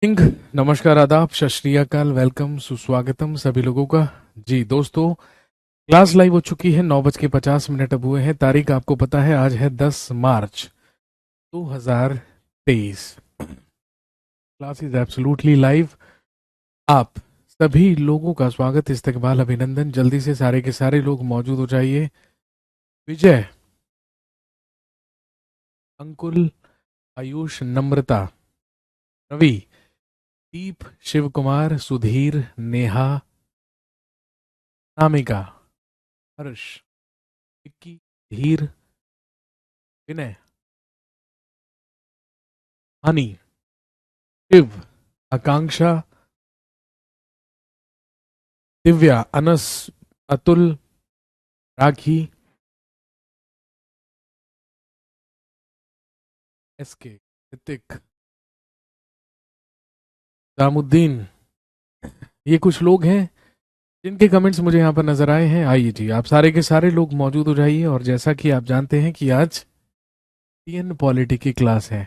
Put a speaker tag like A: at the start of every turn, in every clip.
A: सिंह, नमस्कार, आदाब, सत श्री अकाल, वेलकम, सुस्वागतम सभी लोगों का। जी दोस्तों, क्लास लाइव हो चुकी है। 9:50 अब हुए हैं। तारीख आपको पता है, आज है 10 मार्च 2023। Class is absolutely live. आप सभी लोगों का स्वागत, इस्तकबाल, अभिनंदन। जल्दी से सारे के सारे लोग मौजूद हो जाइए। विजय, अंकुल, आयुष, नम्रता, रवि, दीप, शिव कुमार, सुधीर, नेहा, नामिका, हर्ष, विक्की, धीर, विनय, हनी, शिव, आकांक्षा, दिव्या, अनस, अतुल, राखी, एसके, ऋतिक, दामुद्दीन, ये कुछ लोग हैं जिनके कमेंट्स मुझे यहाँ पर नजर आए हैं। आइए जी, आप सारे के सारे लोग मौजूद हो जाइए। और जैसा कि आप जानते हैं कि आज टीएन पॉलिटी की क्लास है।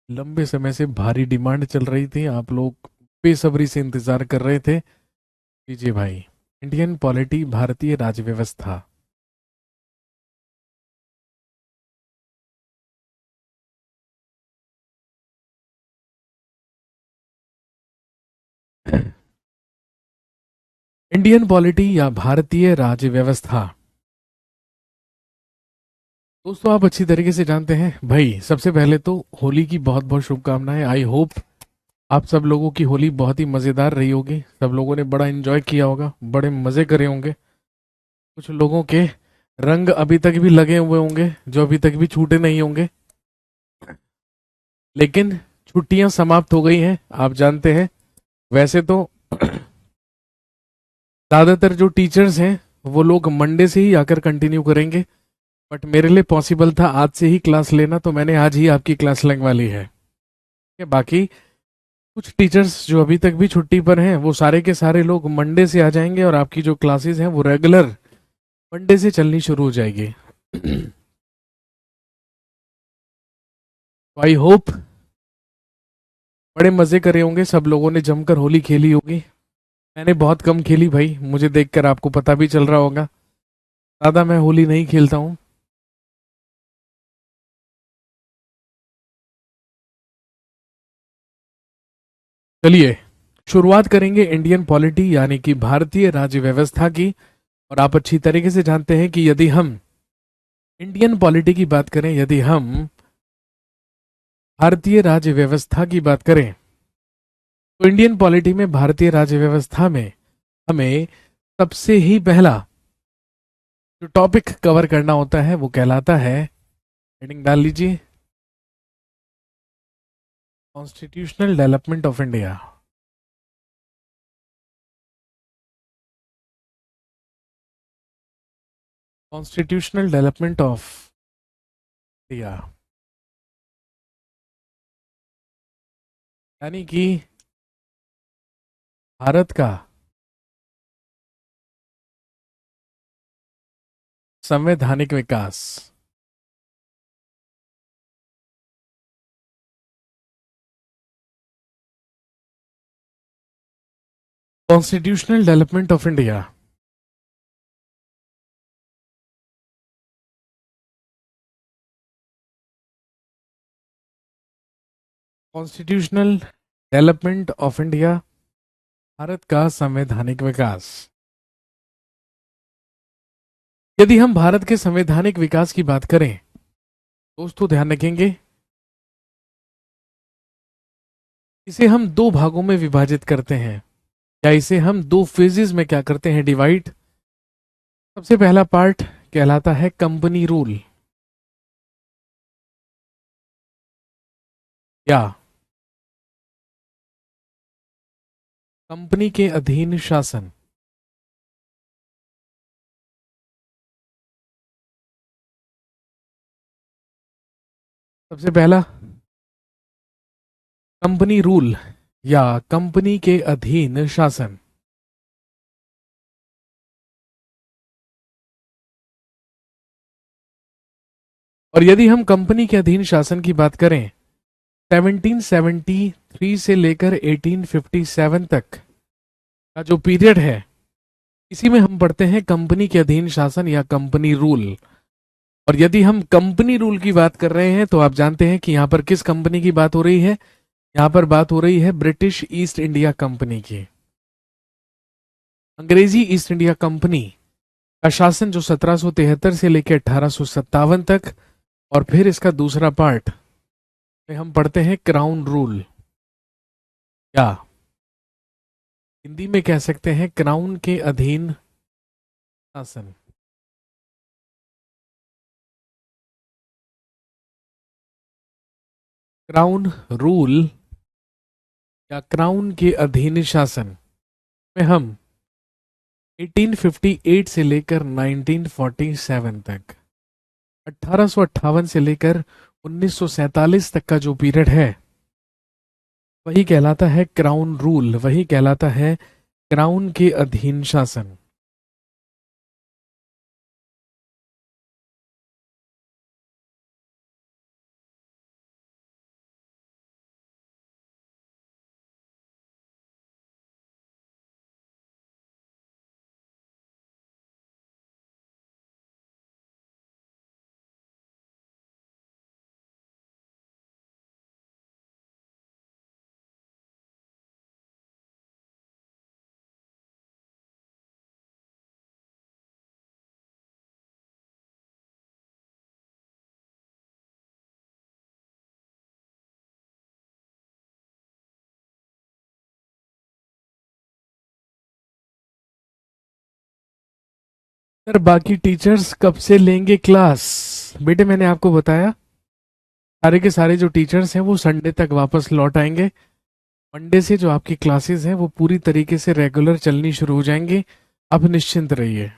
A: लंबे समय से भारी डिमांड चल रही थी, आप लोग बेसब्री से इंतजार कर रहे थे। लीजिए भाई, इंडियन पॉलिटी, भारतीय राज्य व्यवस्था। इंडियन पॉलिटी या भारतीय राज्य व्यवस्था। दोस्तों, आप अच्छी तरीके से जानते हैं भाई। सबसे पहले तो होली की बहुत बहुत शुभकामनाएं। आई होप आप सब लोगों की होली बहुत ही मज़ेदार रही होगी। सब लोगों ने बड़ा एंजॉय किया होगा, बड़े मज़े करे होंगे। कुछ लोगों के रंग अभी तक भी लगे हुए होंगे, जो अभी तक भी छूटे नहीं होंगे। लेकिन छुट्टियां समाप्त हो गई हैं, आप जानते हैं। वैसे तो ज़्यादातर जो टीचर्स हैं वो लोग मंडे से ही आकर कंटिन्यू करेंगे। बट मेरे लिए पॉसिबल था आज से ही क्लास लेना, तो मैंने आज ही आपकी क्लास लगवा ली है। बाकी कुछ टीचर्स जो अभी तक भी छुट्टी पर हैं, वो सारे के सारे लोग मंडे से आ जाएंगे और आपकी जो क्लासेस हैं वो रेगुलर मंडे से चलनी शुरू हो जाएगी। आई होप बड़े मजे करे होंगे, सब लोगों ने जमकर होली खेली होगी। मैंने बहुत कम खेली भाई, मुझे देखकर आपको पता भी चल रहा होगा। ज्यादा मैं होली नहीं खेलता हूँ। चलिए शुरुआत करेंगे इंडियन पॉलिटी यानी कि भारतीय राज्य व्यवस्था की। और आप अच्छी तरीके से जानते हैं कि यदि हम इंडियन पॉलिटी की बात करें, यदि हम भारतीय राज्य व्यवस्था की बात करें, तो इंडियन पॉलिटी में, भारतीय राज्य व्यवस्था में हमें सबसे ही पहला जो टॉपिक कवर करना होता है वो कहलाता है, हेडिंग डाल लीजिए, constitutional development of India. Constitutional development of India यानी कि भारत का संवैधानिक विकास। Constitutional development of India. Constitutional development of India, भारत का संवैधानिक विकास। यदि हम भारत के संवैधानिक विकास की बात करें, दोस्तों ध्यान रखेंगे, इसे हम दो भागों में विभाजित करते हैं, या इसे हम दो फेजेस में क्या करते हैं, डिवाइड। सबसे पहला पार्ट कहलाता है कंपनी रूल, या कंपनी के अधीन शासन। सबसे पहला कंपनी रूल या कंपनी के अधीन शासन। और यदि हम कंपनी के अधीन शासन की बात करें, 1773 से लेकर 1857 तक का जो पीरियड है, इसी में हम पढ़ते हैं कंपनी के अधीन शासन या कंपनी रूल। और यदि हम कंपनी रूल की बात कर रहे हैं तो आप जानते हैं कि यहां पर किस कंपनी की बात हो रही है। यहां पर बात हो रही है ब्रिटिश ईस्ट इंडिया कंपनी की। अंग्रेजी ईस्ट इंडिया कंपनी का शासन जो 1773 से लेकर 1857 तक, और फिर इसका दूसरा पार्ट में हम पढ़ते हैं क्राउन रूल, या हिंदी में कह सकते हैं क्राउन के अधीन शासन। क्राउन रूल या क्राउन के अधीन शासन में हम 1858 से लेकर 1947 तक, 1858 से लेकर 1947 तक का जो पीरियड है वही कहलाता है क्राउन रूल, वही कहलाता है क्राउन के अधीन शासन। सर बाकी टीचर्स कब से लेंगे क्लास? बेटे मैंने आपको बताया सारे के सारे जो टीचर्स हैं वो संडे तक वापस लौट आएंगे। मंडे से जो आपकी क्लासेस हैं वो पूरी तरीके से रेगुलर चलनी शुरू हो जाएंगी। आप निश्चिंत रहिए।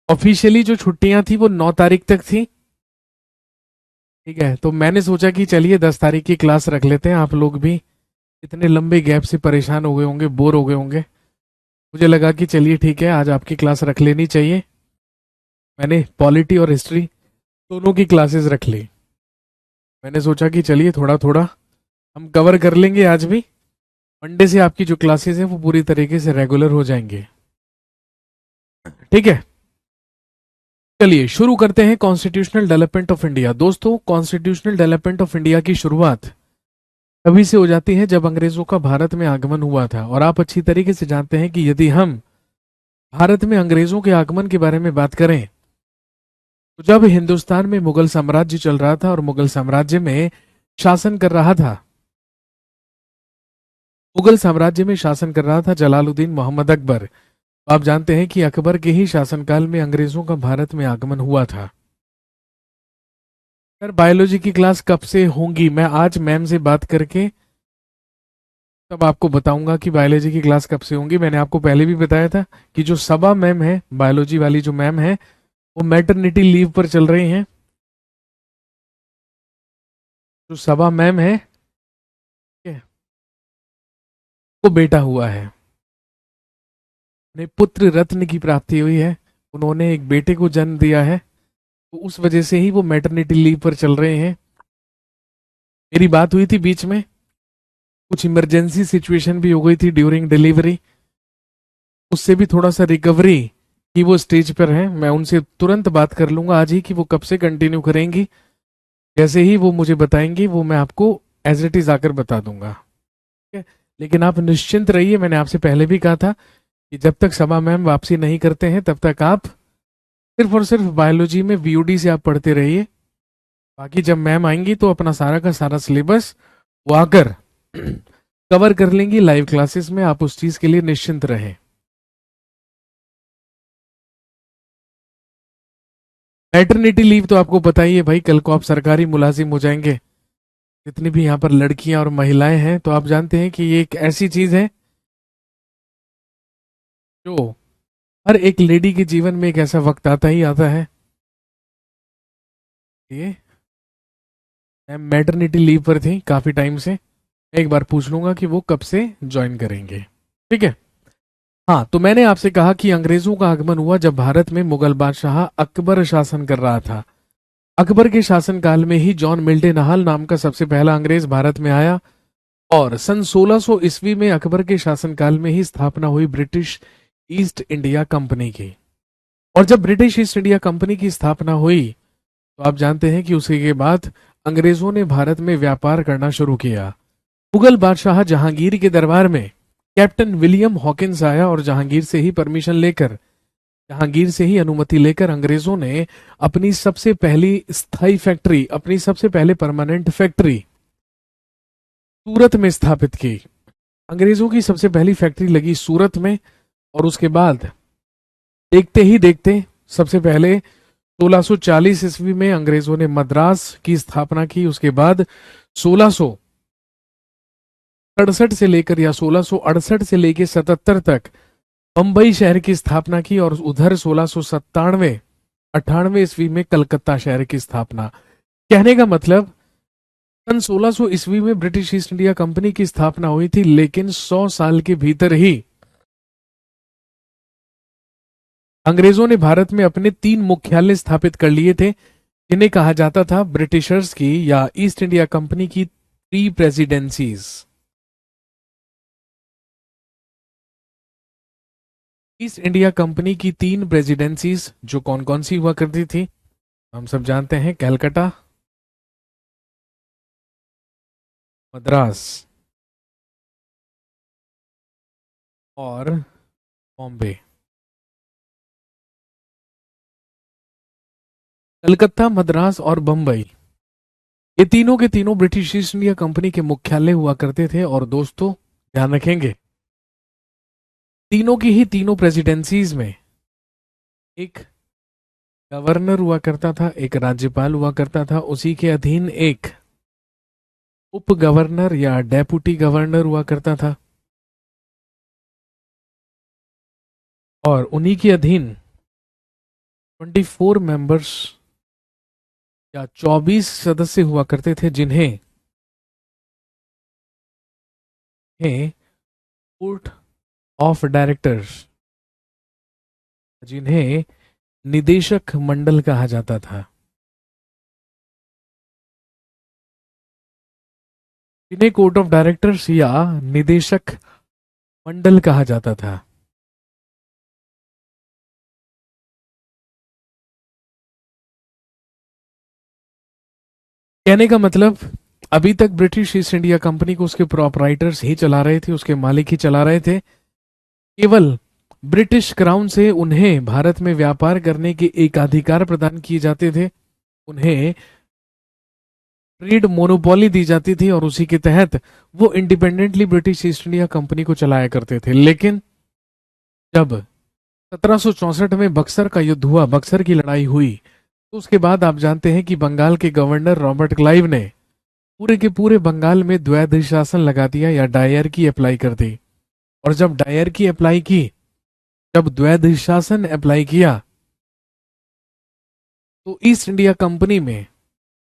A: ऑफिशियली जो छुट्टियां थी वो 9 तारीख तक थी, ठीक है। तो मैंने सोचा कि चलिए 10 तारीख की क्लास रख लेते हैं। आप लोग भी इतने लंबे गैप से परेशान हो गए होंगे, बोर हो गए होंगे। मुझे लगा कि चलिए ठीक है, आज आपकी क्लास रख लेनी चाहिए। मैंने पॉलिटी और हिस्ट्री दोनों की क्लासेस रख ली। मैंने सोचा कि चलिए थोड़ा थोड़ा हम कवर कर लेंगे आज भी। मंडे से आपकी जो क्लासेस हैं वो पूरी तरीके से रेगुलर हो जाएंगे, ठीक है। चलिए शुरू करते हैं कॉन्स्टिट्यूशनल डेवलपमेंट ऑफ इंडिया। दोस्तों कॉन्स्टिट्यूशनल डेवलपमेंट ऑफ इंडिया की शुरुआत तभी से हो जाती है जब अंग्रेजों का भारत में आगमन हुआ था। और आप अच्छी तरीके से जानते हैं कि यदि हम भारत में अंग्रेजों के आगमन के बारे में बात करें तो जब हिंदुस्तान में मुगल साम्राज्य चल रहा था और मुगल साम्राज्य में शासन कर रहा था, मुगल साम्राज्य में शासन कर रहा था जलालुद्दीन मोहम्मद अकबर। तो आप जानते हैं कि अकबर के ही शासनकाल में अंग्रेजों का भारत में आगमन हुआ था। सर बायोलॉजी की क्लास कब से होंगी? मैं आज मैम से बात करके तब आपको बताऊंगा कि बायोलॉजी की क्लास कब से होंगी। मैंने आपको पहले भी बताया था कि जो सबा मैम है, बायोलॉजी वाली जो मैम है, वो मैटरनिटी लीव पर चल रही हैं। जो सबा मैम है वो बेटा हुआ है, उन्हें पुत्र रत्न की प्राप्ति हुई है, उन्होंने एक बेटे को जन्म दिया है, तो उस वजह से ही वो मैटरनिटी लीव पर चल रहे हैं। मेरी बात हुई थी बीच में, कुछ इमरजेंसी सिचुएशन भी हो गई थी ड्यूरिंग डिलीवरी, उससे भी थोड़ा सा रिकवरी की वो स्टेज पर है। मैं उनसे तुरंत बात कर लूंगा आज ही कि वो कब से कंटिन्यू करेंगी। जैसे ही वो मुझे बताएंगी वो मैं आपको एज इट इज आकर बता दूंगा, ठीक है। लेकिन आप निश्चिंत रहिए, मैंने आपसे पहले भी कहा था कि जब तक सभा मैम वापसी नहीं करते हैं तब तक आप सिर्फ और सिर्फ बायोलॉजी में वीओडी से आप पढ़ते रहिए। बाकी जब मैम आएंगी तो अपना सारा का सारा सिलेबस वो आकर कवर कर लेंगी लाइव क्लासेस में। आप उस चीज के लिए निश्चिंत रहें। मैटरनिटी लीव तो आपको पता ही है भाई, कल को आप सरकारी मुलाजिम हो जाएंगे। जितनी भी यहाँ पर लड़कियां और महिलाएं हैं तो आप जानते हैं कि ये एक ऐसी चीज है जो हर एक लेडी के जीवन में एक ऐसा वक्त आता ही आता है। ये मैम मैटरनिटी लीव पर थी काफी टाइम से, मैं एक बार पूछ लूंगा कि वो कब से ज्वाइन करेंगे, ठीक है। हाँ, तो मैंने आपसे कहा कि अंग्रेजों का आगमन हुआ जब भारत में मुगल बादशाह अकबर शासन कर रहा था। अकबर के शासनकाल में ही जॉन मिल्टे नहाल नाम का सबसे पहला अंग्रेज भारत में आया और सन 1600 ईस्वी में अकबर के शासनकाल में ही स्थापना हुई ब्रिटिश ईस्ट इंडिया कंपनी की। और जब ब्रिटिश ईस्ट इंडिया कंपनी की स्थापना हुई तो आप जानते हैं कि उसी के बाद अंग्रेजों ने भारत में व्यापार करना शुरू किया। मुगल बादशाह जहांगीर के दरबार में कैप्टन विलियम हॉकिंस आया और जहांगीर से ही अनुमति लेकर अंग्रेजों ने अपनी सबसे पहली स्थायी फैक्ट्री, अपनी सबसे पहले परमानेंट फैक्ट्री सूरत में स्थापित की। अंग्रेजों की सबसे पहली फैक्ट्री लगी सूरत में और उसके बाद देखते ही देखते सबसे पहले 1640 ईस्वी में अंग्रेजों ने मद्रास की स्थापना की। उसके बाद 1667 से लेकर या 1668 से लेकर 77 तक बंबई शहर की स्थापना की और उधर 1697-98 ईस्वी में कलकत्ता शहर की स्थापना। कहने का मतलब सन 1600 ईस्वी में ब्रिटिश ईस्ट इंडिया कंपनी की स्थापना हुई थी, लेकिन 100 साल के भीतर ही अंग्रेजों ने भारत में अपने 3 मुख्यालय स्थापित कर लिए थे, जिन्हें कहा जाता था ब्रिटिशर्स की या ईस्ट इंडिया कंपनी की 3 प्रेसिडेंसीज। ईस्ट इंडिया कंपनी की 3 प्रेसिडेंसीज जो कौन कौन सी हुआ करती थी, हम सब जानते हैं, कलकत्ता, मद्रास और बॉम्बे। कलकत्ता, मद्रास और बंबई, ये तीनों के तीनों ब्रिटिश ईस्ट इंडिया कंपनी के मुख्यालय हुआ करते थे। और दोस्तों ध्यान रखेंगे, तीनों की ही तीनों प्रेसिडेंसीज में एक गवर्नर हुआ करता था, एक राज्यपाल हुआ करता था, उसी के अधीन एक उप गवर्नर या डेप्यूटी गवर्नर हुआ करता था और उन्हीं के अधीन 24 मेंबर्स या 24 सदस्य हुआ करते थे, जिन्हें बोर्ड ऑफ डायरेक्टर्स, जिन्हें निदेशक मंडल कहा जाता था, जिन्हें कोर्ट ऑफ डायरेक्टर्स या निदेशक मंडल कहा जाता था। कहने का मतलब अभी तक ब्रिटिश ईस्ट इंडिया कंपनी को उसके प्रोपराइटर्स ही चला रहे थे, उसके मालिक ही चला रहे थे। केवल ब्रिटिश क्राउन से उन्हें भारत में व्यापार करने के एकाधिकार प्रदान किए जाते थे, उन्हें ट्रेड मोनोपोली दी जाती थी और उसी के तहत वो independently British East India company को चलाया करते थे। लेकिन जब 1764 में बक्सर का युद्ध हुआ, बक्सर की लड़ाई हुई, तो उसके बाद आप जानते हैं कि बंगाल के गवर्नर रॉबर्ट क्लाइव ने पूरे के पूरे बंगाल में द्वैध शासन लगा दिया या डायर की अप्लाई कर दी। और जब डायर की अप्लाई की, जब द्वैध शासन अप्लाई किया, तो ईस्ट इंडिया कंपनी में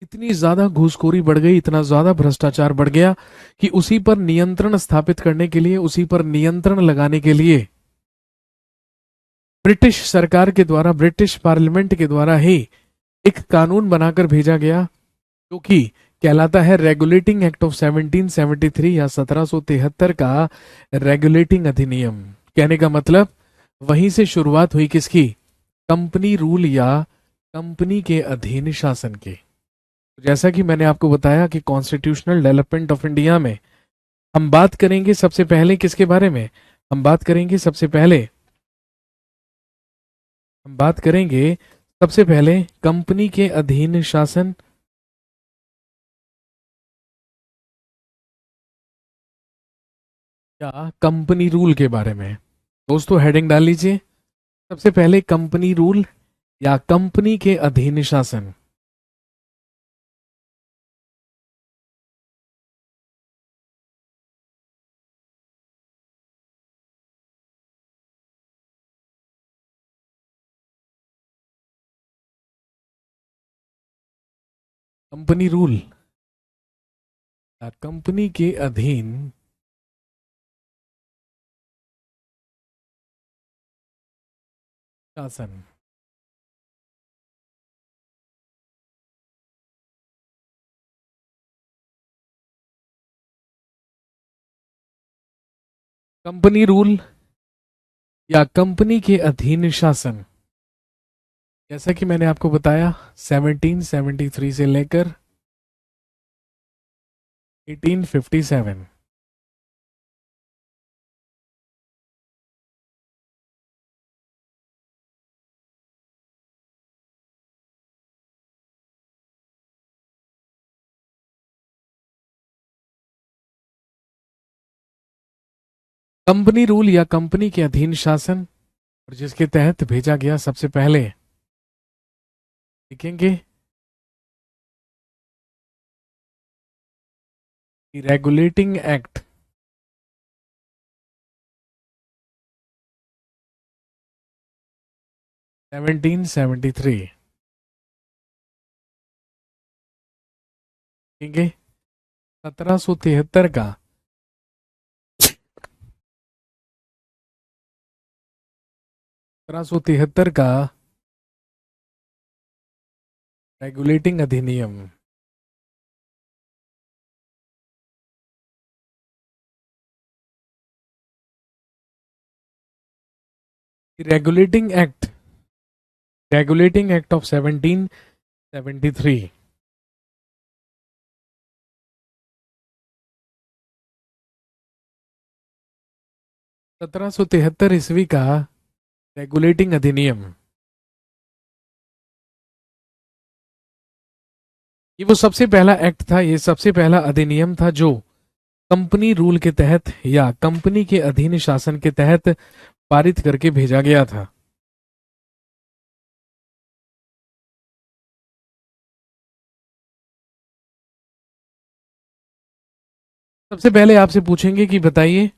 A: इतनी ज्यादा घूसखोरी बढ़ गई, इतना ज्यादा भ्रष्टाचार बढ़ गया कि उसी पर नियंत्रण स्थापित करने के लिए, उसी पर नियंत्रण लगाने के लिए ब्रिटिश सरकार के द्वारा, ब्रिटिश पार्लियामेंट के द्वारा ही एक कानून बनाकर भेजा गया, जो कि कहलाता है रेगुलेटिंग एक्ट ऑफ 1773 या 1773 का रेगुलेटिंग अधिनियम। कहने का मतलब वहीं से शुरुआत हुई किसकी, कंपनी रूल या कंपनी के अधीन शासन की। जैसा कि मैंने आपको बताया कि कॉन्स्टिट्यूशनल डेवलपमेंट ऑफ इंडिया में हम बात करेंगे सबसे पहले किसके बारे में, हम बात करेंगे सबसे पहले, हम बात करेंगे सबसे पहले कंपनी के अधीन शासन या कंपनी रूल के बारे में। दोस्तों हेडिंग डाल लीजिए, सबसे पहले कंपनी रूल या कंपनी के अधीन शासन। कंपनी रूल या कंपनी के अधीन शासन। कंपनी रूल या कंपनी के अधीन शासन। जैसा कि मैंने आपको बताया 1773 से लेकर 1857। कंपनी रूल या कंपनी के अधीन शासन, और जिसके तहत भेजा गया सबसे पहले, लिखेंगे regulating act. Seventeen seventy three. लिखेंगे 1773 का 1773 का रेगुलेटिंग अधिनियम। Regulating act of 1773। 1773 ईस्वी का रेगुलेटिंग अधिनियम, ये वो सबसे पहला एक्ट था, ये सबसे पहला अधिनियम था जो कंपनी रूल के तहत या कंपनी के अधीन शासन के तहत पारित करके भेजा गया था। सबसे पहले आपसे पूछेंगे कि बताइए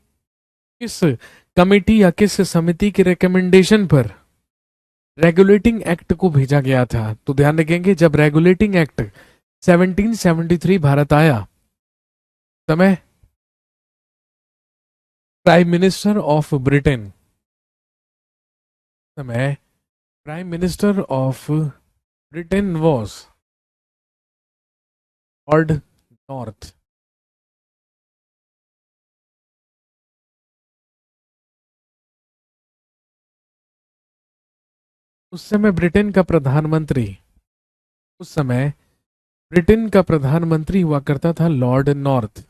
A: किस कमेटी या किस समिति के रिकमेंडेशन पर रेगुलेटिंग एक्ट को भेजा गया था। तो ध्यान रखेंगे जब रेगुलेटिंग एक्ट 1773 भारत आया, समय प्राइम मिनिस्टर ऑफ ब्रिटेन, समय prime minister of Britain was Lord north. उस समय ब्रिटेन का प्रधानमंत्री उस समय ब्रिटेन का प्रधानमंत्री हुआ करता था लॉर्ड नॉर्थ।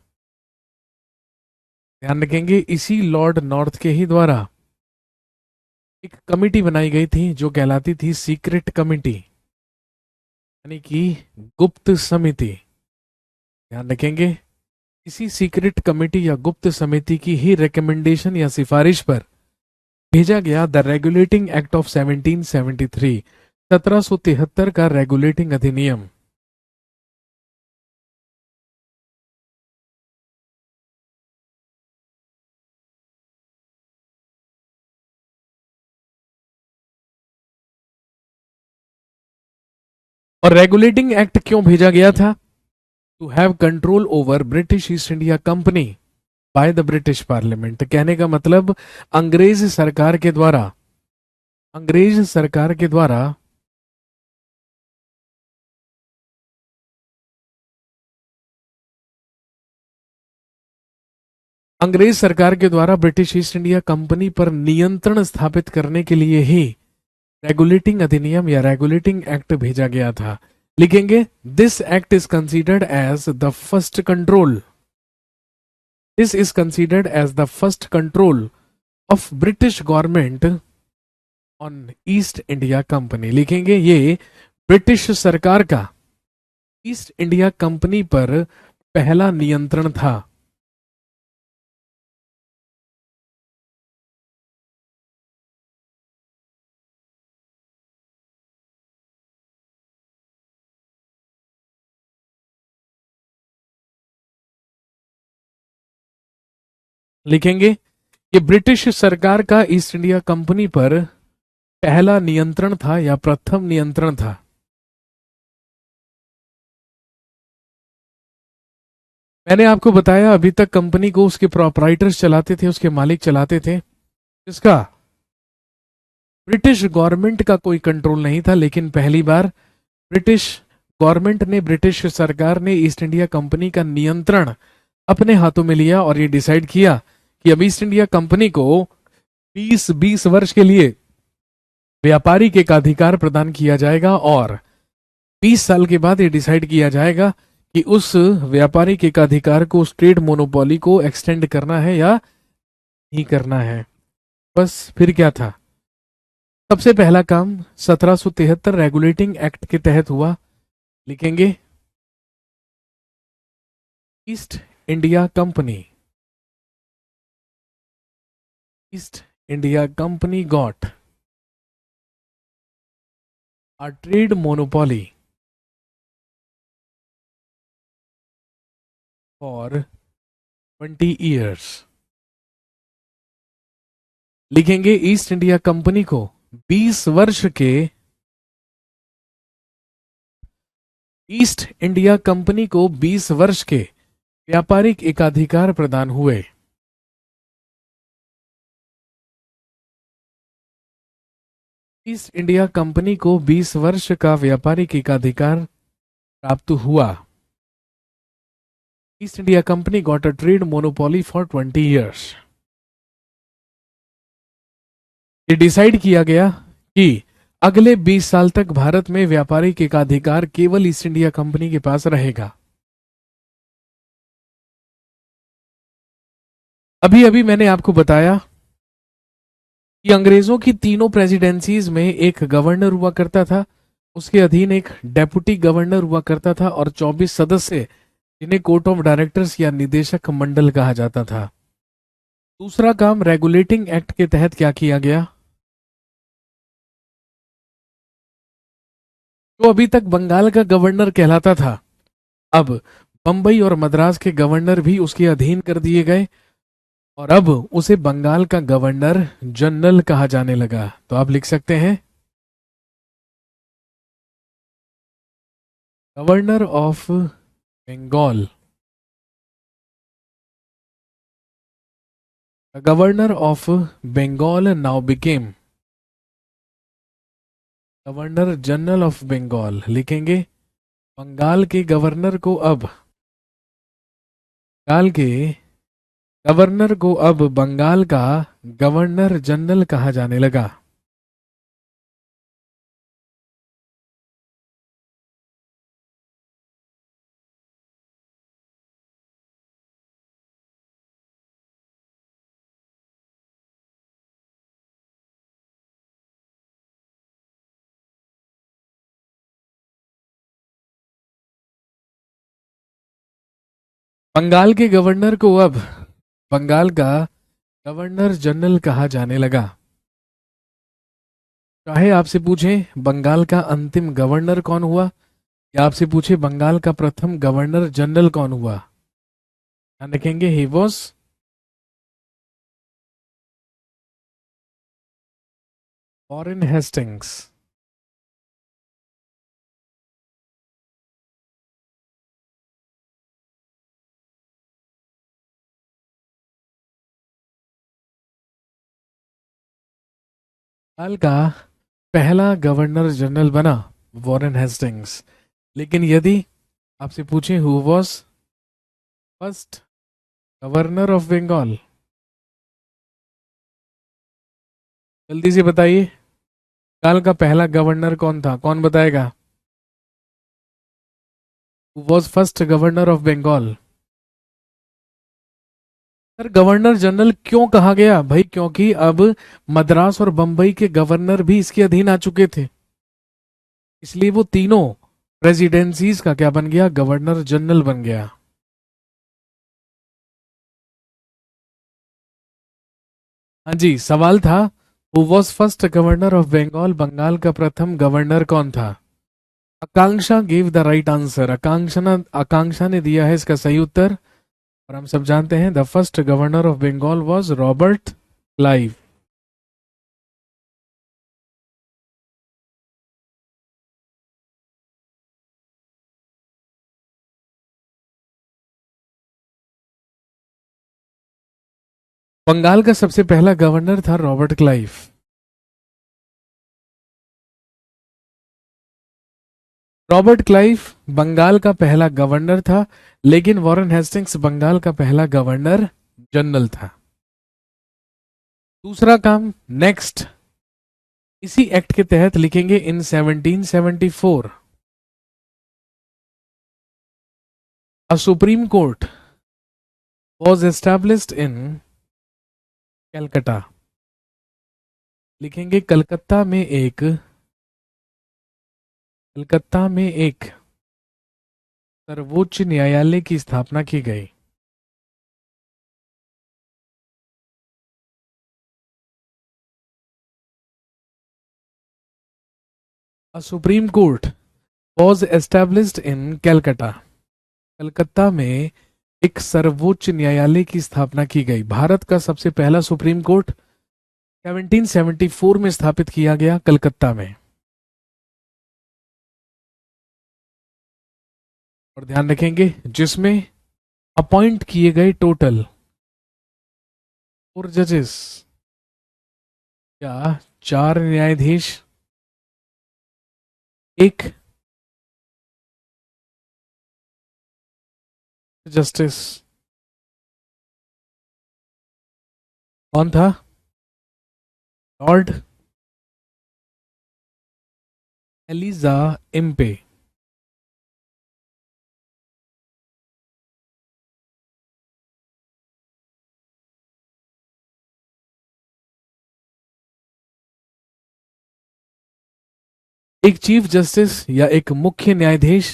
A: ध्यान रखेंगे इसी लॉर्ड नॉर्थ के ही द्वारा एक कमेटी बनाई गई थी जो कहलाती थी सीक्रेट कमेटी, यानी कि गुप्त समिति। ध्यान रखेंगे इसी सीक्रेट कमेटी या गुप्त समिति की ही रिकमेंडेशन या सिफारिश पर भेजा गया द रेगुलेटिंग एक्ट ऑफ 1773, 1773 का रेगुलेटिंग अधिनियम। और रेगुलेटिंग एक्ट क्यों भेजा गया था? To have control over British East India Company by the British parliament. कहने का मतलब अंग्रेज सरकार के द्वारा अंग्रेज सरकार के द्वारा अंग्रेज सरकार के द्वारा ब्रिटिश ईस्ट इंडिया कंपनी पर नियंत्रण स्थापित करने के लिए ही रेगुलेटिंग अधिनियम या रेगुलेटिंग एक्ट भेजा गया था। लिखेंगे this act is considered as the first control this is considered as the first control of British government on East India company. लिखेंगे ये ब्रिटिश सरकार का ईस्ट इंडिया कंपनी पर पहला नियंत्रण था। लिखेंगे ये ब्रिटिश सरकार का ईस्ट इंडिया कंपनी पर पहला नियंत्रण था या प्रथम नियंत्रण था। मैंने आपको बताया अभी तक कंपनी को उसके प्रोपराइटर्स चलाते थे, उसके मालिक चलाते थे, जिसका ब्रिटिश गवर्नमेंट का कोई कंट्रोल नहीं था। लेकिन पहली बार ब्रिटिश गवर्नमेंट ने, ब्रिटिश सरकार ने ईस्ट इंडिया कंपनी का नियंत्रण अपने हाथों में लिया और ये डिसाइड किया कि अब ईस्ट इंडिया कंपनी को 20 वर्ष के लिए व्यापारिक एकाधिकार प्रदान किया जाएगा और 20 साल के बाद ये डिसाइड किया जाएगा कि उस व्यापारिक एकाधिकार को, उस ट्रेड मोनोपोली को एक्सटेंड करना है या नहीं करना है। बस फिर क्या था? सबसे पहला काम 1773 रेगुलेटिंग एक्ट के तहत हुआ। लिखेंगे east India company, east India company got a trade monopoly for 20 years। लिखेंगे ईस्ट इंडिया कंपनी को 20 वर्ष के, ईस्ट इंडिया कंपनी को 20 वर्ष के व्यापारिक एकाधिकार प्रदान हुए। ईस्ट इंडिया कंपनी को 20 वर्ष का व्यापारिक एकाधिकार प्राप्त हुआ। East India company got a trade monopoly for 20 years। ये डिसाइड किया गया कि अगले 20 साल तक भारत में व्यापारिक एकाधिकार केवल ईस्ट इंडिया कंपनी के पास रहेगा। अभी अभी मैंने आपको बताया कि अंग्रेजों की तीनों प्रेसिडेंसीज में एक गवर्नर हुआ करता था, उसके अधीन एक डेप्यूटी गवर्नर हुआ करता था और 24 सदस्य जिन्हें कोर्ट ऑफ डायरेक्टर्स या निदेशक मंडल कहा जाता था। दूसरा काम रेगुलेटिंग एक्ट के तहत क्या किया गया? जो अभी तक बंगाल का गवर्नर कहलाता था, अब बंबई और मद्रास के गवर्नर भी उसके अधीन कर दिए गए और अब उसे बंगाल का गवर्नर जनरल कहा जाने लगा। तो आप लिख सकते हैं governor of Bengal, governor of Bengal now became governor general of Bengal. लिखेंगे बंगाल के गवर्नर को अब, बंगाल के गवर्नर को अब बंगाल का गवर्नर जनरल कहा जाने लगा। बंगाल के गवर्नर को अब बंगाल का गवर्नर जनरल कहा जाने लगा। चाहे आपसे पूछें बंगाल का अंतिम गवर्नर कौन हुआ या आपसे पूछे बंगाल का प्रथम गवर्नर जनरल कौन हुआ, ध्यान रखेंगे he was Warren Hastings. Bengal का पहला गवर्नर जनरल बना वॉरेन हेस्टिंग्स। लेकिन यदि आपसे पूछें who was first governor of Bengal, जल्दी से बताइए बंगाल का पहला गवर्नर कौन था? कौन बताएगा? Who was first governor of Bengal? Sir governor general क्यों कहा गया भाई? क्योंकि अब मद्रास और बंबई के गवर्नर भी इसके अधीन आ चुके थे, इसलिए वो तीनों प्रेसिडेंसीज का क्या बन गया? गवर्नर जनरल बन गया। हाँ जी, सवाल था who was first governor of Bengal, Bengal का प्रथम गवर्नर कौन था? Akanksha give the right answer. Akanksha ने दिया है इसका सही उत्तर और हम सब जानते हैं the first governor of Bengal was Robert Clive. Bengal का सबसे पहला गवर्नर था Robert Clive. Robert Clive Bengal का पहला गवर्नर था, लेकिन वॉरेन हेस्टिंग्स बंगाल का पहला गवर्नर जनरल था। दूसरा काम नेक्स्ट, इसी एक्ट के तहत लिखेंगे इन 1774 अ supreme court was established in Calcutta. लिखेंगे कलकत्ता में एक सर्वोच्च न्यायालय की स्थापना की गई। अ supreme court was established in Calcutta. Calcutta में एक सर्वोच्च न्यायालय की स्थापना की गई। भारत का सबसे पहला सुप्रीम कोर्ट 1774 में स्थापित किया गया कलकत्ता में। और ध्यान रखेंगे जिसमें अपॉइंट किए गए टोटल 4 जजेस या 4 न्यायाधीश, एक जस्टिस। कौन था? Lord Elijah Impey. एक चीफ जस्टिस या एक मुख्य न्यायाधीश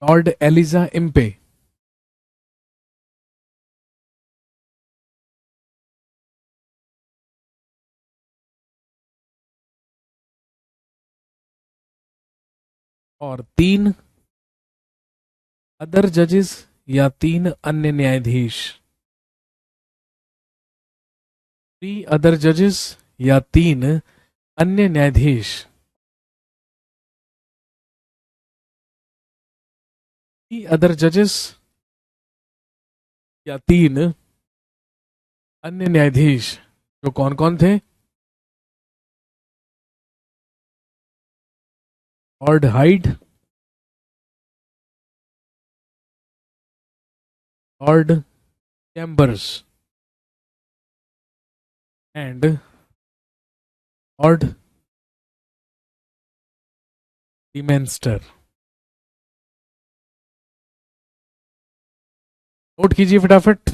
A: लॉर्ड एलिजा इम्पे। और 3 अदर जजेस या 3 अन्य न्यायाधीश। 3 अदर जजेस या 3 अन्य न्यायाधीश। 3 अदर जजेस या 3 अन्य न्यायाधीश, जो कौन कौन थे? Lord Hyde, Lord Chambers and Lord Lemaistre. Note कीजिए फटाफट।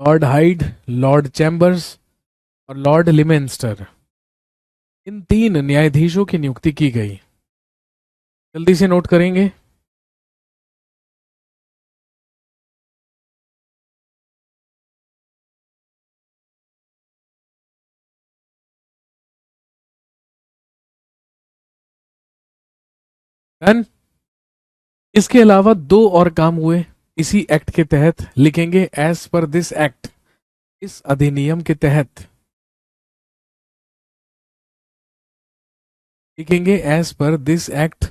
A: लॉर्ड हाइड, लॉर्ड चैम्बर्स और लॉर्ड लिमेंस्टर, इन 3 न्यायाधीशों की नियुक्ति की गई। जल्दी से नोट करेंगे। डन। इसके अलावा 2 और काम हुए इसी एक्ट के तहत। लिखेंगे एज पर दिस एक्ट, इस अधिनियम के तहत। लिखेंगे एज पर दिस एक्ट,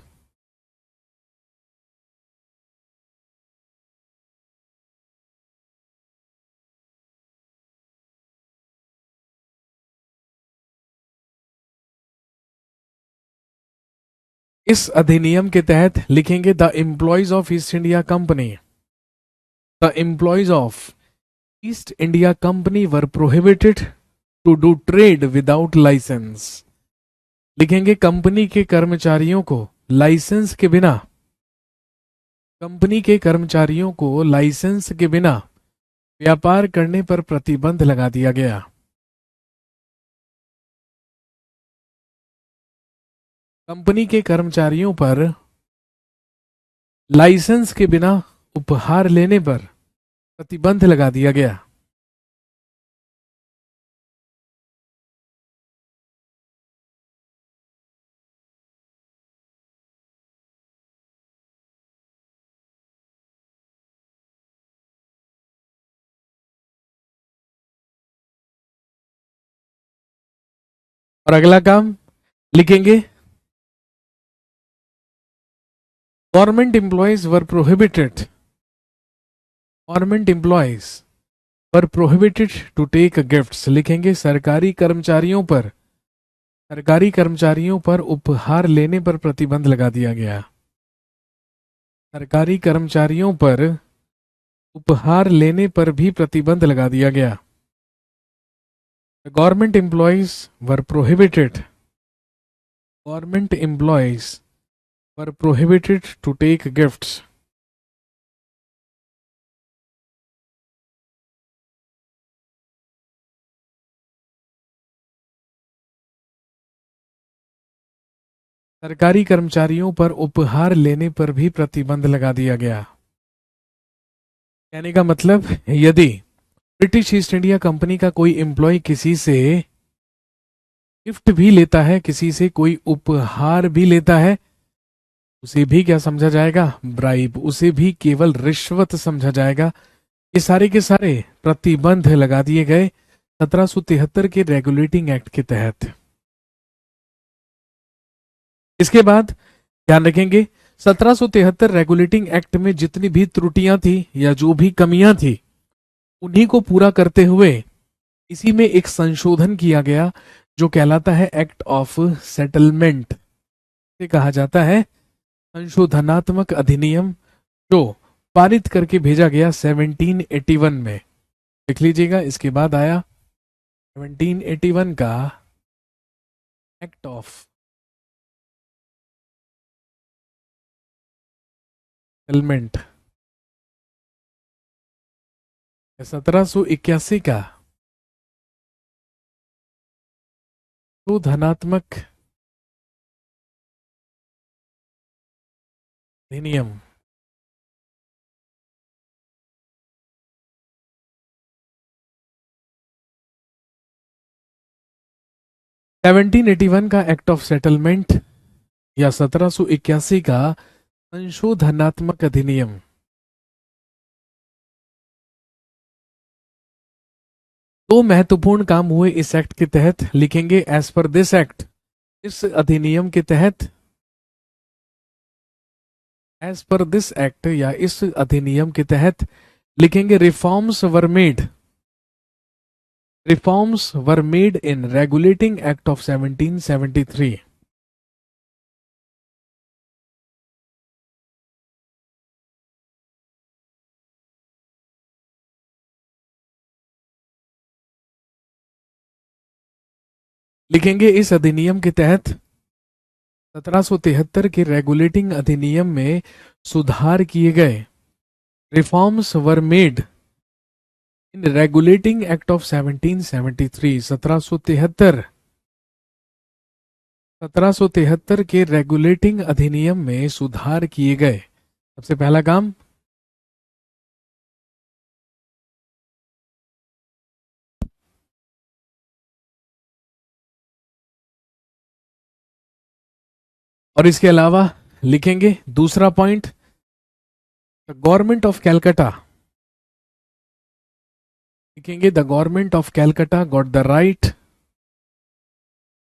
A: इस अधिनियम के तहत। लिखेंगे the employees of East India company, the employees of East India company were prohibited to do trade without licence. लिखेंगे कंपनी के कर्मचारियों को लाइसेंस के बिना, कंपनी के कर्मचारियों को लाइसेंस के बिना व्यापार करने पर प्रतिबंध लगा दिया गया। कंपनी के कर्मचारियों पर लाइसेंस के बिना उपहार लेने पर प्रतिबंध लगा दिया गया। और अगला काम लिखेंगे government employees were prohibited, government employees were prohibited to take gifts, लिखेंगे सरकारी कर्मचारियों पर उपहार लेने पर प्रतिबंध लगा दिया गया। सरकारी कर्मचारियों पर उपहार लेने पर भी प्रतिबंध लगा दिया गया। Government employees were prohibited, government employees were prohibited to take gifts. सरकारी कर्मचारियों पर उपहार लेने पर भी प्रतिबंध लगा दिया गया। कहने का मतलब, यदि ब्रिटिश ईस्ट इंडिया कंपनी का कोई एम्प्लॉय किसी से गिफ्ट भी लेता है, किसी से कोई उपहार भी लेता है, उसे भी क्या समझा जाएगा? ब्राइब, उसे भी केवल रिश्वत समझा जाएगा। ये सारे के सारे प्रतिबंध लगा दिए गए 1773 के रेगुलेटिंग एक्ट के तहत। इसके बाद ध्यान रखेंगे 1773 रेगुलेटिंग एक्ट में जितनी भी त्रुटियां थी या जो भी कमियां थी, उन्हीं को पूरा करते हुए इसी में एक संशोधन किया गया जो कहलाता है एक्ट ऑफ सेटलमेंट, से कहा जाता है संशोधनात्मक अधिनियम, जो पारित करके भेजा गया 1781 में। देख लीजिएगा, इसके बाद आया 1781 का एक्ट ऑफ सेटलमेंट, 1781 का तो धनात्मक अधिनियम। सेवनटीन 1781 का एक्ट ऑफ सेटलमेंट या 1781 का संशोधनात्मक अधिनियम। दो महत्वपूर्ण काम हुए इस एक्ट के तहत, लिखेंगे एज पर दिस एक्ट, इस अधिनियम के तहत, एज पर दिस एक्ट या इस अधिनियम के तहत लिखेंगे reforms were made, reforms were made in regulating act of 1773। लिखेंगे इस अधिनियम के तहत 1773 के रेगुलेटिंग अधिनियम में सुधार किए गए। Reforms were made in regulating act of 1773, 1773 के रेगुलेटिंग अधिनियम में सुधार किए गए। सबसे पहला काम, और इसके अलावा लिखेंगे दूसरा पॉइंट, गवर्नमेंट ऑफ कैलकाटा, लिखेंगे the government of Calcutta got the right,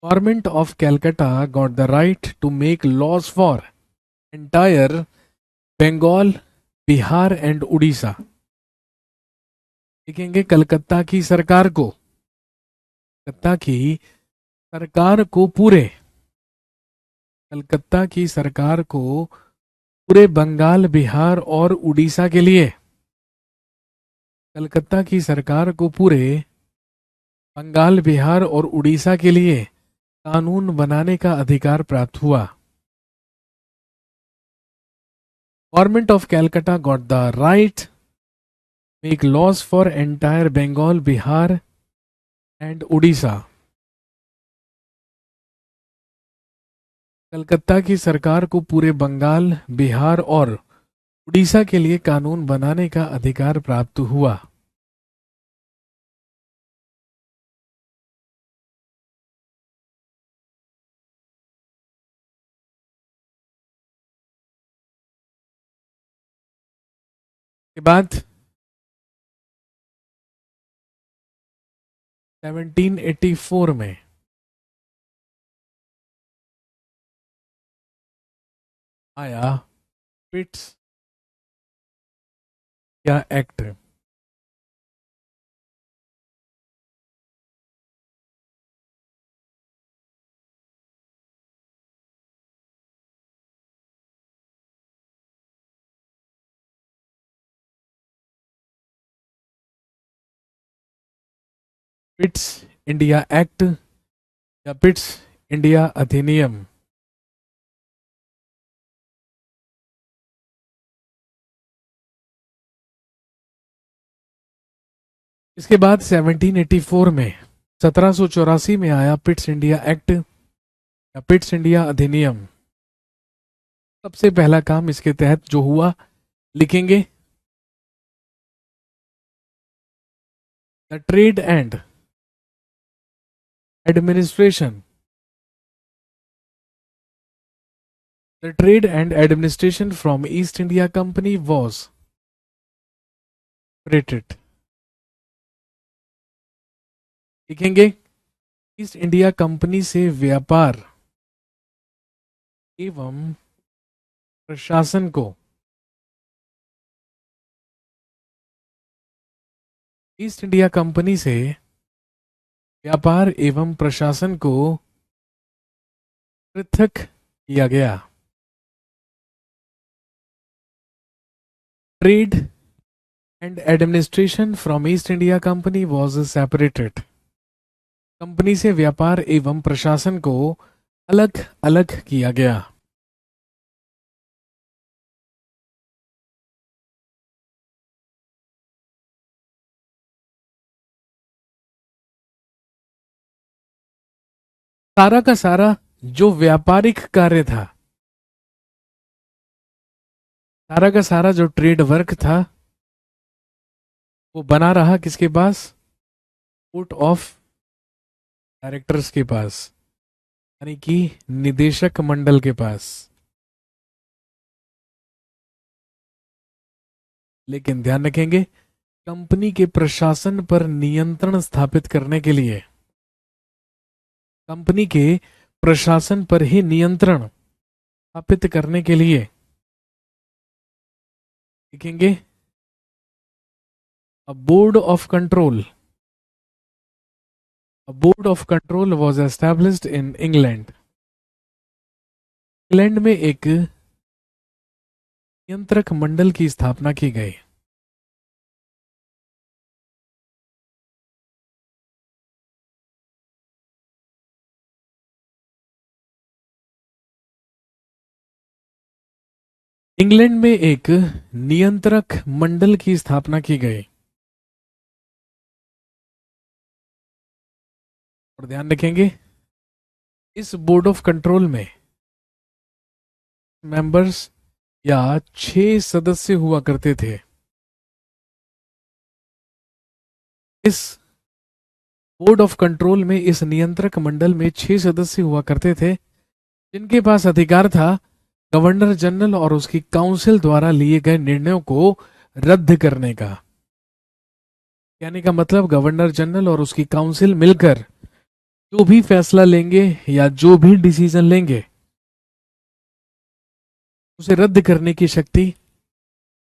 A: government of Calcutta got the right to make laws for entire Bengal, Bihar and Orissa. लिखेंगे कलकत्ता की सरकार को, कलकत्ता की सरकार को पूरे, कलकत्ता की सरकार को पूरे बंगाल, बिहार और उड़ीसा के लिए, कलकत्ता की सरकार को पूरे बंगाल, बिहार और उड़ीसा के लिए कानून बनाने का अधिकार प्राप्त हुआ। Government of Calcutta got the right make laws for entire Bengal, Bihar and Orissa. Calcutta की सरकार को पूरे बंगाल, बिहार और उड़ीसा के लिए कानून बनाने का अधिकार प्राप्त हुआ। के बाद 1784 में आया पिट्स या एक्ट। पिट्स इंडिया एक्ट या पिट्स इंडिया अधिनियम। इसके बाद 1784 में 1784 में आया पिट्स इंडिया एक्ट या पिट्स इंडिया अधिनियम। सबसे पहला काम इसके तहत जो हुआ, लिखेंगे the trade and administration, the trade and administration from east India company was separated. लिखेंगे ईस्ट इंडिया कंपनी से व्यापार एवं प्रशासन को, ईस्ट इंडिया कंपनी से व्यापार एवं प्रशासन को पृथक किया गया। Trade and administration from east India company was separated. Company से व्यापार एवं प्रशासन को अलग अलग किया गया। सारा का सारा जो व्यापारिक कार्य था, सारा का सारा जो ट्रेड वर्क था, वो बना रहा किसके पास? बोर्ड ऑफ डायरेक्टर्स के पास, यानी कि निदेशक मंडल के पास। लेकिन ध्यान रखेंगे, कंपनी के प्रशासन पर नियंत्रण स्थापित करने के लिए, कंपनी के प्रशासन पर ही नियंत्रण स्थापित करने के लिए लिखेंगे a board of control. A board of control was established in England. England में एक नियंत्रक मंडल की स्थापना की गई। इंग्लैंड में एक नियंत्रक मंडल की स्थापना की गई। और ध्यान रखेंगे, इस बोर्ड ऑफ कंट्रोल में मेंबर्स या 6 सदस्य हुआ करते थे। इस बोर्ड ऑफ कंट्रोल में, इस नियंत्रक मंडल में 6 सदस्य हुआ करते थे, जिनके पास अधिकार था गवर्नर जनरल और उसकी काउंसिल द्वारा लिए गए निर्णयों को रद्द करने का। कहने का मतलब, गवर्नर जनरल और उसकी काउंसिल मिलकर जो भी फैसला लेंगे या जो भी डिसीजन लेंगे, उसे रद्द करने की शक्ति,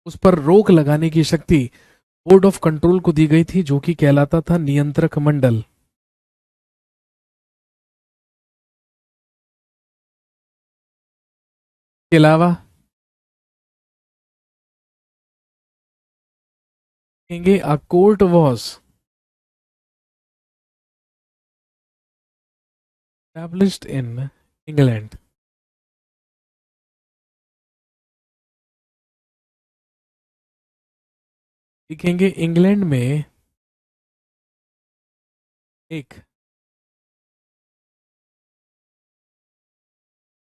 A: उस पर रोक लगाने की शक्ति बोर्ड ऑफ कंट्रोल को दी गई थी, जो कि कहलाता था नियंत्रक मंडल। के अलावा कहेंगे a court was established in England. लिखेंगे इंग्लैंड में एक,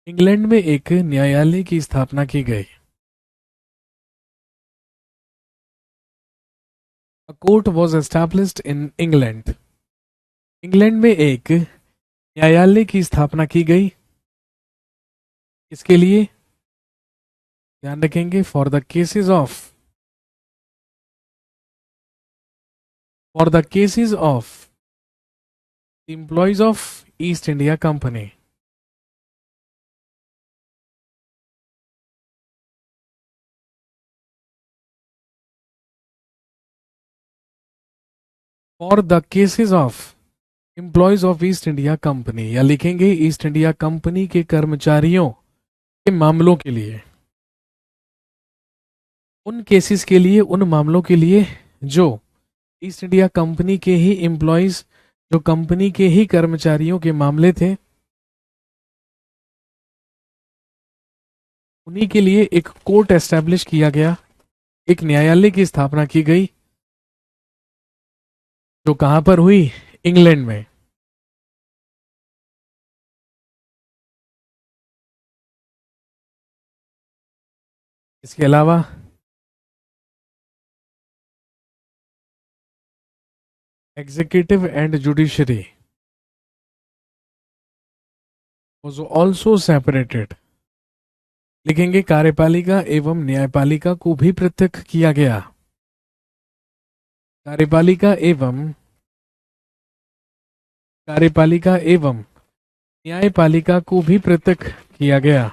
A: इंग्लैंड में एक न्यायालय की स्थापना की गई। A court was established in England. England में एक न्यायालय की स्थापना की गई। इसके लिए ध्यान रखेंगे, for the cases of employees of East India company. For the cases of employees of East India company, या लिखेंगे ईस्ट इंडिया कंपनी के कर्मचारियों के मामलों के लिए, उन केसेस के लिए, उन मामलों के लिए जो ईस्ट इंडिया कंपनी के ही एम्प्लॉयज, जो कंपनी के ही कर्मचारियों के मामले थे, उन्हीं के लिए एक कोर्ट एस्टेब्लिश किया गया, एक न्यायालय की स्थापना की गई, जो कहां पर हुई? इंग्लैंड में। इसके अलावा executive and judiciary was also separated, लिखेंगे कार्यपालिका एवं न्यायपालिका को भी पृथक किया गया, कार्यपालिका एवं न्यायपालिका को भी पृथक किया गया।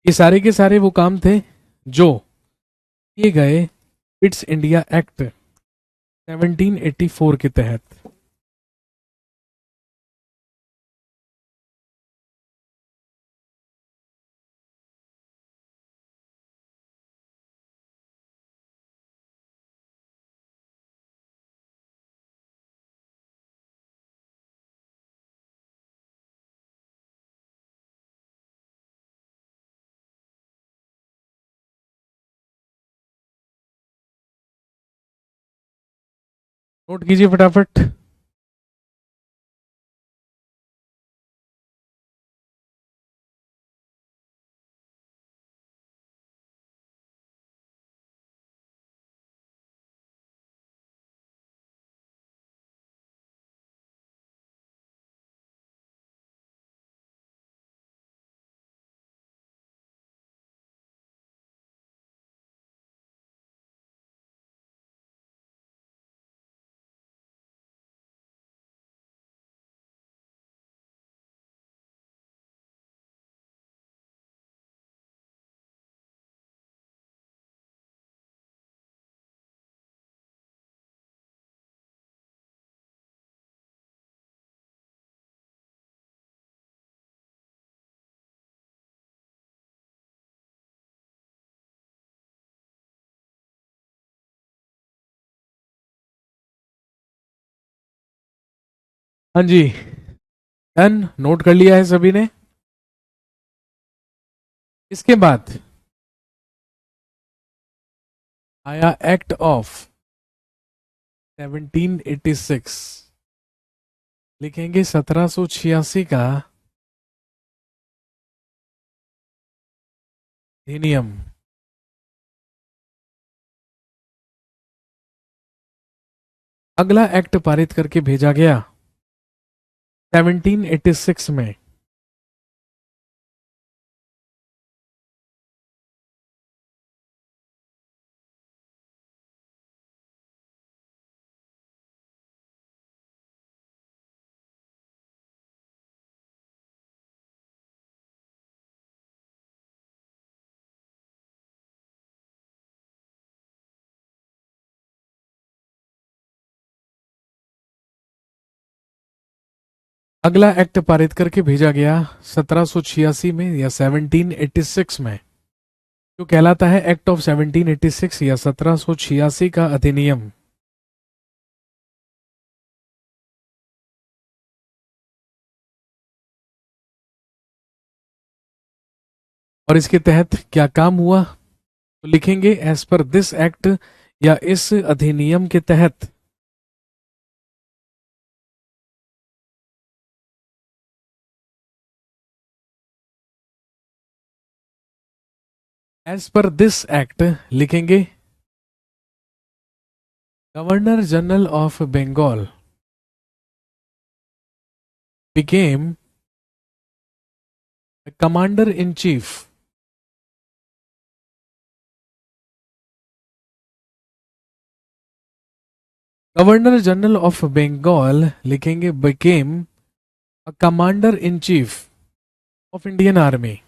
A: ये सारे के सारे वो काम थे जो किए गए पिट्स इंडिया एक्ट 1784 के तहत। नोट कीजिए फटाफट। हाँ जी, डन, नोट कर लिया है सभी ने। इसके बाद आया एक्ट ऑफ 1786, लिखेंगे 1786 का अधिनियम। अगला एक्ट पारित करके भेजा गया 1786 में, अगला एक्ट पारित करके भेजा गया 1786 में या 1786 में, जो कहलाता है एक्ट ऑफ 1786 या 1786 का अधिनियम। और इसके तहत क्या काम हुआ? तो लिखेंगे एज पर दिस एक्ट, या इस अधिनियम के तहत एज पर दिस एक्ट, लिखेंगे governor general of Bengal became commander in chief governor general of Bengal लिखेंगे became a commander in chief of Indian army.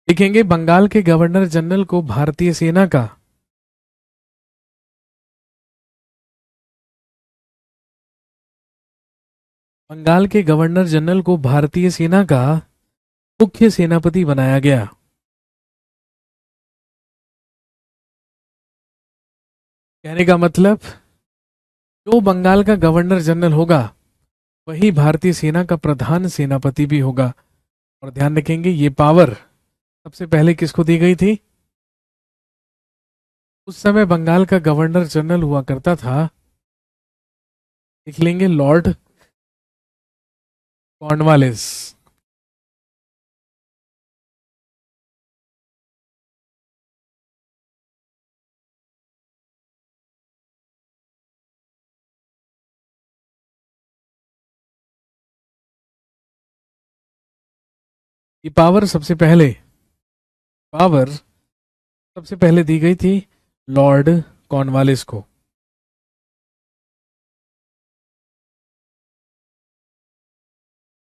A: लिखेंगे बंगाल के गवर्नर जनरल को भारतीय सेना का बंगाल के गवर्नर जनरल को भारतीय सेना का मुख्य सेनापति बनाया गया। कहने का मतलब जो बंगाल का गवर्नर जनरल होगा वही भारतीय सेना का प्रधान सेनापति भी होगा। और ध्यान रखेंगे ये पावर सबसे पहले किसको दी गई थी? उस समय बंगाल का गवर्नर जनरल हुआ करता था, लिख लेंगे लॉर्ड कॉर्नवालिस। ये पावर सबसे पहले दी गई थी लॉर्ड कॉर्नवालिस को।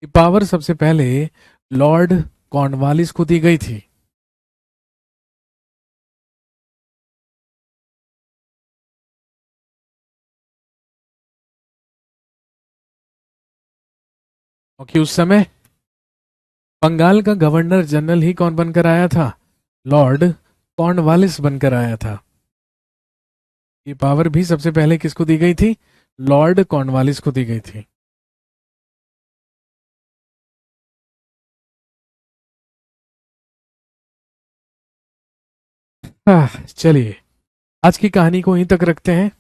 A: ये पावर सबसे पहले लॉर्ड कॉर्नवालिस को दी गई थी। क्योंकि उस समय बंगाल का गवर्नर जनरल ही कौन बनकर आया था? लॉर्ड कॉर्नवालिस बनकर आया था। ये पावर भी सबसे पहले किसको दी गई थी? लॉर्ड कॉर्नवालिस को दी गई थी। चलिए आज की कहानी को यहीं तक रखते हैं।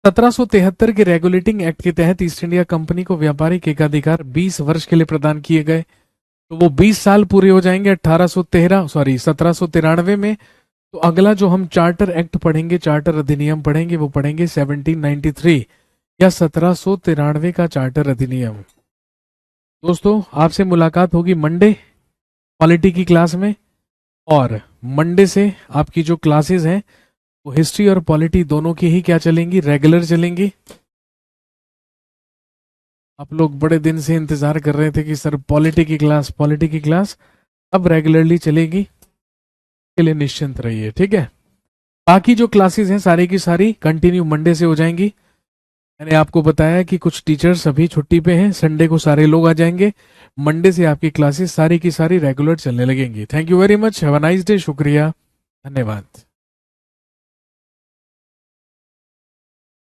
A: 1773 के रेगुलेटिंग एक्ट के तहत ईस्ट इंडिया कंपनी को व्यापारिक एकाधिकार 20 वर्ष के लिए प्रदान किए गए। तो वो 20 साल पूरे हो जाएंगे 1793 में। तो अगला जो हम चार्टर एक्ट पढ़ेंगे, चार्टर अधिनियम पढ़ेंगे, वो पढ़ेंगे 1793 या 1793 का चार्टर अधिनियम। दोस्तों आपसे मुलाकात होगी मंडे पॉलिटी की क्लास में। और मंडे से आपकी जो क्लासेस हैं वो हिस्ट्री और पॉलिटी दोनों की ही क्या चलेंगी? रेगुलर चलेंगी। आप लोग बड़े दिन से इंतजार कर रहे थे कि सर पॉलिटी की क्लास अब रेगुलरली चलेगी, के लिए निश्चिंत रहिए, ठीक है। बाकी जो क्लासेस हैं सारी की सारी कंटिन्यू मंडे से हो जाएंगी। मैंने आपको बताया कि कुछ टीचर्स अभी छुट्टी पे हैं, संडे को सारे लोग आ जाएंगे। मंडे से आपकी क्लासेस सारी की सारी रेगुलर चलने लगेंगी। Thank you very much, have a nice day, शुक्रिया, धन्यवाद।